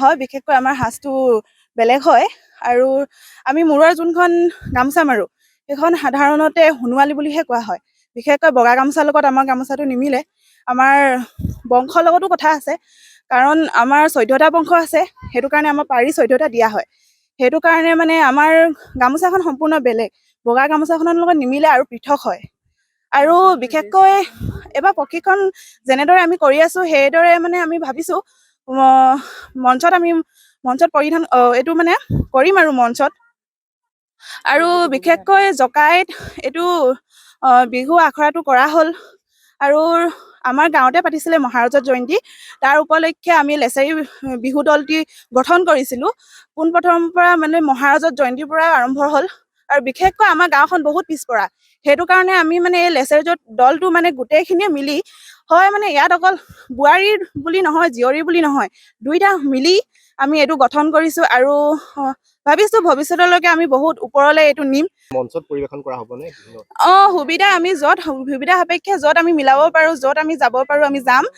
হয়, বিশেষকৈ আমাৰ সাজটো বেলেগ হয় আৰু আমি মূৰৰ যোনখন গামোচা মাৰোঁ সেইখন সাধাৰণতে সোণোৱালী বুলিহে কোৱা হয়। বিশেষকৈ বগা গামোচাৰ লগত আমাৰ গামোচাটো নিমিলে। আমাৰ বংশৰ লগতো কথা আছে, কাৰণ আমাৰ 14টা বংশ আছে, সেইটো কাৰণে আমাৰ পাৰি 14টা দিয়া হয়। সেইটো কাৰণে মানে আমাৰ গামোচাখন সম্পূৰ্ণ বেলেগ, বগা গামোচাখনৰ লগত নিমিলে আৰু পৃথক হয়। আৰু বিশেষকৈ এইবাৰ প্ৰশিক্ষণ যেনেদৰে আমি কৰি আছোঁ সেইদৰে মানে আমি ভাবিছোঁ মঞ্চত পৰিধান এইটো মানে কৰিম আৰু মঞ্চত। আৰু বিশেষকৈ জকাইত এইটো বিহু আখৰাটো কৰা হ'ল আৰু আমাৰ গাঁৱতে পাতিছিলে মহাৰজত জয়ন্তী। তাৰ উপলক্ষে আমি লেছেৰি বিহু দলটি গঠন কৰিছিলোঁ। পোনপ্ৰথমৰ পৰা মানে মহাৰজত জয়ন্তীৰ পৰা আৰম্ভ হ'ল আৰু বিশেষকৈ আমাৰ গাঁওখন বহুত পিছপৰা, সেইটো কাৰণে আমি মানে এই লেছেৰিজত দলটো মানে গোটেইখিনিয়ে মিলি হয় মানে ইয়াত অকল বোৱাৰী বুলি নহয়, জীয়ৰী বুলি নহয়, দুইটা মিলি আমি এইটো গঠন কৰিছোঁ আৰু ভাবিছোঁ ভৱিষ্যতলৈকে আমি বহুত ওপৰলৈ এইটো নিম। মঞ্চত পৰিৱেশন কৰা হ'বনে? সুবিধা আমি য'ত সুবিধা সাপেক্ষে য'ত আমি মিলাব পাৰোঁ, য'ত আমি যাব পাৰোঁ আমি যাম।